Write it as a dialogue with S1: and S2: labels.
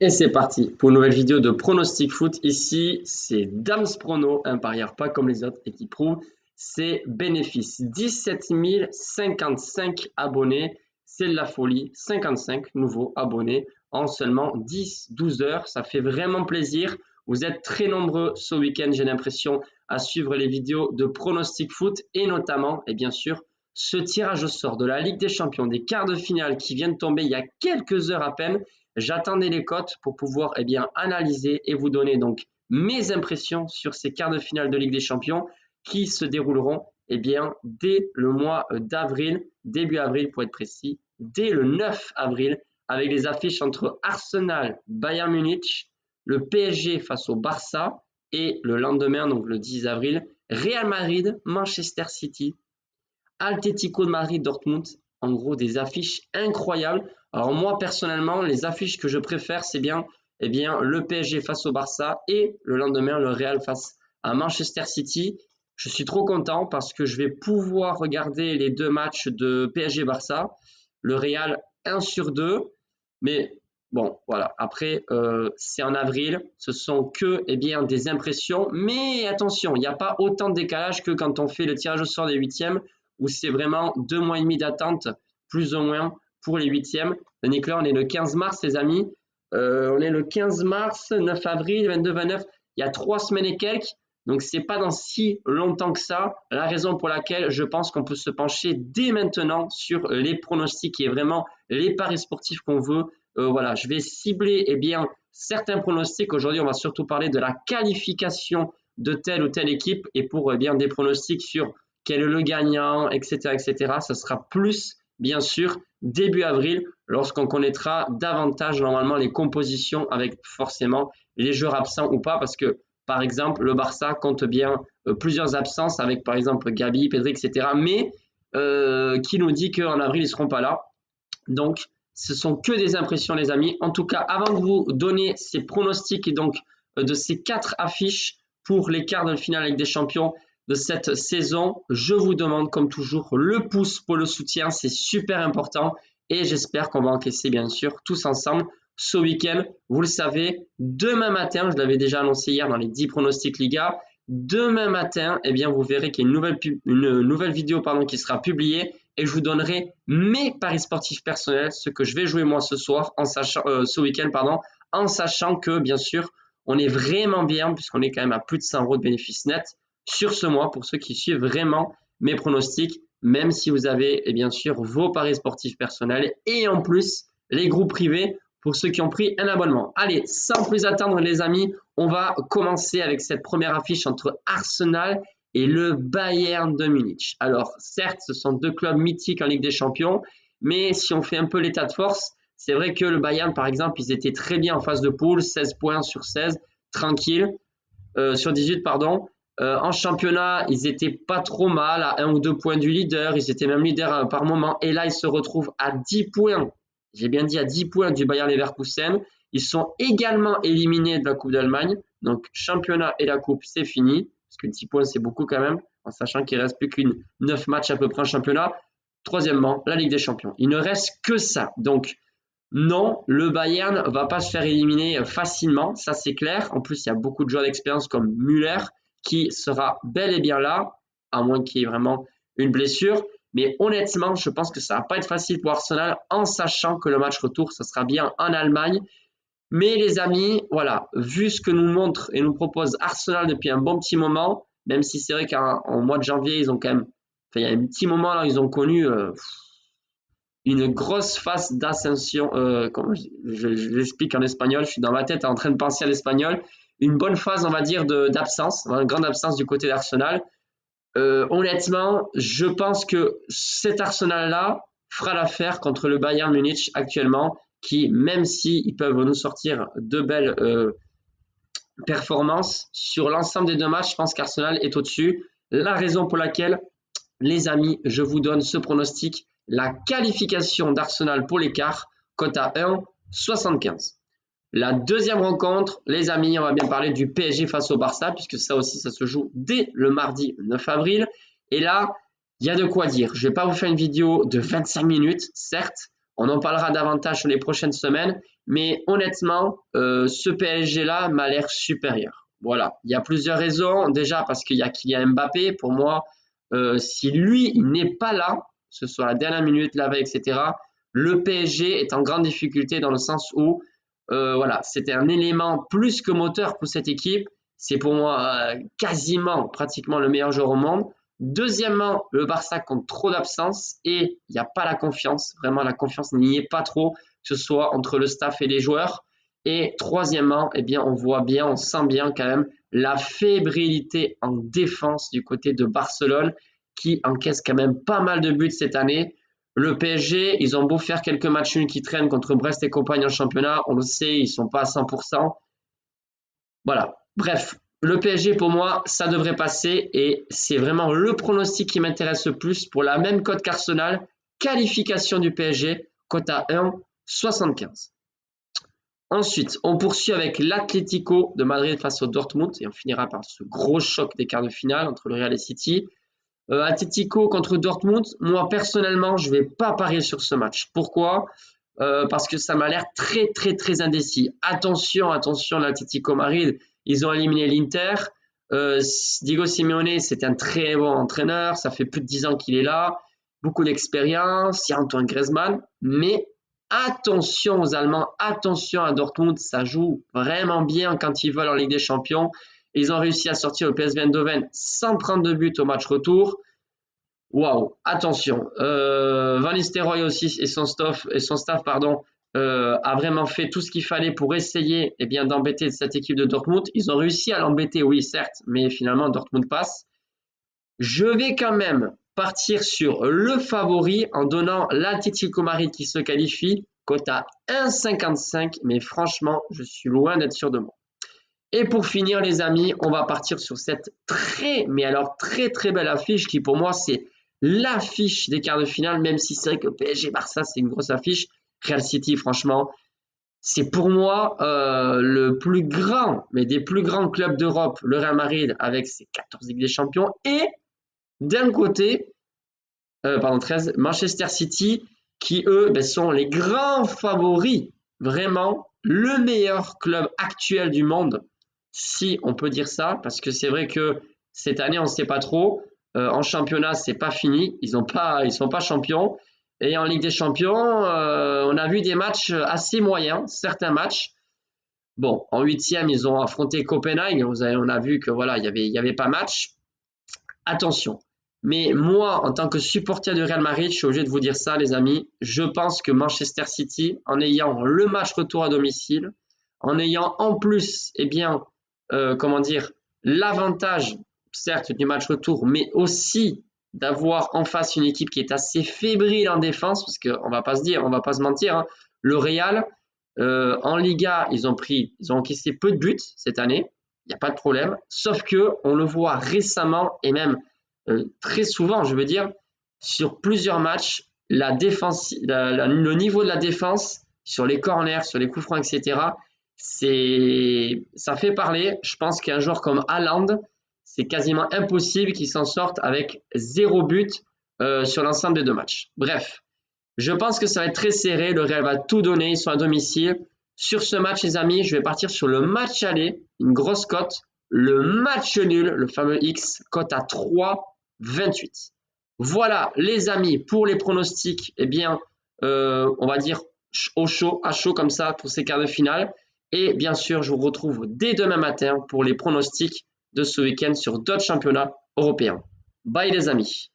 S1: Et c'est parti pour une nouvelle vidéo de pronostic foot. Ici, c'est Dams Prono, un parieur pas comme les autres et qui prouve ses bénéfices. 17 055 abonnés, c'est de la folie. 55 nouveaux abonnés en seulement 10-12 heures. Ça fait vraiment plaisir. Vous êtes très nombreux ce week-end, j'ai l'impression, à suivre les vidéos de pronostic foot et notamment, et bien sûr, ce tirage au sort de la Ligue des Champions, des quarts de finale qui viennent de tomber il y a quelques heures à peine. J'attendais les cotes pour pouvoir analyser et vous donner donc mes impressions sur ces quarts de finale de Ligue des Champions qui se dérouleront dès le mois d'avril, début avril pour être précis, dès le 9 avril, avec les affiches entre Arsenal, Bayern Munich, le PSG face au Barça et le lendemain, donc le 10 avril, Real Madrid, Manchester City, Atlético de Madrid, Dortmund. En gros, des affiches incroyables. Alors moi, personnellement, les affiches que je préfère, c'est le PSG face au Barça et le lendemain, le Real face à Manchester City. Je suis trop content parce que je vais pouvoir regarder les deux matchs de PSG-Barça. Le Real 1 sur 2. Mais bon, voilà. Après, c'est en avril. Ce sont que des impressions. Mais attention, il n'y a pas autant de décalage que quand on fait le tirage au sort des huitièmes où c'est vraiment 2 mois et demi d'attente, plus ou moins, pour les huitièmes. Nicolas, on est le 15 mars, les amis. On est le 15 mars, 9 avril, 22, 29. Il y a 3 semaines et quelques. Donc, c'est pas dans si longtemps que ça. La raison pour laquelle je pense qu'on peut se pencher dès maintenant sur les pronostics et vraiment les paris sportifs qu'on veut. Voilà, je vais cibler certains pronostics. Aujourd'hui, on va surtout parler de la qualification de telle ou telle équipe et pour des pronostics sur quel est le gagnant, etc., etc. Ça sera plus, bien sûr, début avril, lorsqu'on connaîtra davantage normalement les compositions avec forcément les joueurs absents ou pas, parce que, par exemple, le Barça compte bien plusieurs absences avec, par exemple, Gabi, Pedri, etc., mais qui nous dit qu'en avril, ils ne seront pas là. Donc, ce sont que des impressions, les amis. En tout cas, avant de vous donner ces pronostics et donc de ces 4 affiches pour les quarts de finale avec des champions de cette saison, je vous demande comme toujours le pouce pour le soutien, c'est super important et j'espère qu'on va encaisser bien sûr tous ensemble ce week-end. Vous le savez, demain matin, je l'avais déjà annoncé hier dans les 10 pronostics Liga, demain matin, vous verrez qu'il y a une nouvelle vidéo qui sera publiée et je vous donnerai mes paris sportifs personnels, ce que je vais jouer moi ce soir, ce week-end, en sachant que bien sûr, on est vraiment bien puisqu'on est quand même à plus de 100 € de bénéfices nets sur ce mois pour ceux qui suivent vraiment mes pronostics, même si vous avez bien sûr vos paris sportifs personnels et en plus les groupes privés pour ceux qui ont pris un abonnement. Allez, sans plus attendre les amis, on va commencer avec cette première affiche entre Arsenal et le Bayern de Munich. Alors certes, ce sont deux clubs mythiques en Ligue des Champions, mais si on fait un peu l'état de force, c'est vrai que le Bayern par exemple, ils étaient très bien en phase de poule, 16 points sur 16, tranquille, sur 18 pardon. En championnat, ils étaient pas trop mal, à 1 ou 2 points du leader. Ils étaient même leaders par moment. Et là, ils se retrouvent à 10 points. J'ai bien dit à 10 points du Bayer Leverkusen. Ils sont également éliminés de la Coupe d'Allemagne. Donc, championnat et la Coupe, c'est fini. Parce que 10 points, c'est beaucoup quand même. En sachant qu'il ne reste plus qu'une 9 matchs à peu près en championnat. Troisièmement, la Ligue des Champions. Il ne reste que ça. Donc, non, le Bayern ne va pas se faire éliminer facilement. Ça, c'est clair. En plus, il y a beaucoup de joueurs d'expérience comme Müller qui sera bel et bien là, à moins qu'il y ait vraiment une blessure. Mais honnêtement, je pense que ça ne va pas être facile pour Arsenal en sachant que le match retour, ça sera bien en Allemagne. Mais les amis, voilà, vu ce que nous montre et nous propose Arsenal depuis un bon petit moment, même si c'est vrai qu'en mois de janvier, ils ont quand même, il y a un petit moment là, ils ont connu une grosse phase d'ascension. Comme je l'explique en espagnol, je suis dans ma tête en train de penser à l'espagnol. Une bonne phase, on va dire, d'absence, une grande absence du côté d'Arsenal. Honnêtement, je pense que cet Arsenal-là fera l'affaire contre le Bayern Munich actuellement, qui, même s'ils peuvent nous sortir de belles performances, sur l'ensemble des deux matchs, je pense qu'Arsenal est au-dessus. La raison pour laquelle, les amis, je vous donne ce pronostic, la qualification d'Arsenal pour l'écart, cote à 1,75. La deuxième rencontre, les amis, on va bien parler du PSG face au Barça, puisque ça aussi, ça se joue dès le mardi 9 avril. Et là, il y a de quoi dire. Je ne vais pas vous faire une vidéo de 25 minutes, certes. On en parlera davantage sur les prochaines semaines. Mais honnêtement, ce PSG-là m'a l'air supérieur. Voilà, il y a plusieurs raisons. Déjà parce qu'il y a Kylian Mbappé. Pour moi, si lui, il n'est pas là, que ce soit à la dernière minute, la veille, etc., le PSG est en grande difficulté dans le sens où, voilà, c'était un élément plus que moteur pour cette équipe. C'est pour moi quasiment, pratiquement le meilleur joueur au monde. Deuxièmement, le Barça compte trop d'absence et il n'y a pas la confiance. Vraiment, la confiance n'y est pas trop, que ce soit entre le staff et les joueurs. Et troisièmement, eh bien, on voit bien, on sent bien quand même la fébrilité en défense du côté de Barcelone qui encaisse quand même pas mal de buts cette année. Le PSG, ils ont beau faire quelques matchs nuls qui traînent contre Brest et compagnie en championnat, on le sait, ils sont pas à 100%. Voilà. Bref, le PSG pour moi, ça devrait passer et c'est vraiment le pronostic qui m'intéresse le plus pour la même cote qu'Arsenal, qualification du PSG, cote à 1,75. Ensuite, on poursuit avec l'Atlético de Madrid face au Dortmund et on finira par ce gros choc des quarts de finale entre le Real et City. Atlético contre Dortmund, moi personnellement, je vais pas parier sur ce match. Pourquoi? Parce que ça m'a l'air très très très indécis. Attention, l'Atlético Madrid, ils ont éliminé l'Inter. Diego Simeone, c'est un très bon entraîneur, ça fait plus de 10 ans qu'il est là, beaucoup d'expérience, il y a Antoine Griezmann, mais attention aux Allemands, attention à Dortmund, ça joue vraiment bien quand ils veulent en Ligue des Champions. Ils ont réussi à sortir le PSV Eindhoven sans prendre de but au match retour. Waouh, attention. Van Nistelrooy aussi et son staff, a vraiment fait tout ce qu'il fallait pour essayer d'embêter cette équipe de Dortmund. Ils ont réussi à l'embêter, oui, certes, mais finalement Dortmund passe. Je vais quand même partir sur le favori en donnant l'Atlético Madrid qui se qualifie, cote à 1,55, mais franchement, je suis loin d'être sûr de moi. Et pour finir, les amis, on va partir sur cette très très belle affiche qui pour moi c'est l'affiche des quarts de finale, même si c'est vrai que PSG-Barça c'est une grosse affiche. Real City, franchement, c'est pour moi le plus grand, mais des plus grands clubs d'Europe, le Real Madrid avec ses 14 Ligues des Champions. Et d'un côté, 13, Manchester City qui eux sont les grands favoris, vraiment le meilleur club actuel du monde. Si on peut dire ça, parce que c'est vrai que cette année, on ne sait pas trop. En championnat, c'est pas fini. Ils sont pas champions. Et en Ligue des Champions, on a vu des matchs assez moyens, certains matchs. Bon, en huitième, ils ont affronté Copenhague. On a vu que voilà, il y avait pas match. Attention. Mais moi, en tant que supporter du Real Madrid, je suis obligé de vous dire ça, les amis. Je pense que Manchester City, en ayant le match retour à domicile, en ayant en plus, l'avantage, certes, du match retour, mais aussi d'avoir en face une équipe qui est assez fébrile en défense, parce qu'on va pas se mentir, hein, le Real, en Liga, ils ont encaissé peu de buts cette année, il n'y a pas de problème, sauf que on le voit récemment et même très souvent, je veux dire, sur plusieurs matchs, le niveau de la défense sur les corners, sur les coups francs, etc., ça fait parler. Je pense qu'un joueur comme Haaland, c'est quasiment impossible qu'il s'en sorte avec 0 but sur l'ensemble des deux matchs. Bref, je pense que ça va être très serré. Le Real va tout donner. Ils sont à domicile. Sur ce match, les amis, je vais partir sur le match aller, une grosse cote. Le match nul, le fameux X, cote à 3,28. Voilà, les amis, pour les pronostics, on va dire à chaud comme ça pour ces quarts de finale. Et bien sûr, je vous retrouve dès demain matin pour les pronostics de ce week-end sur d'autres championnats européens. Bye les amis.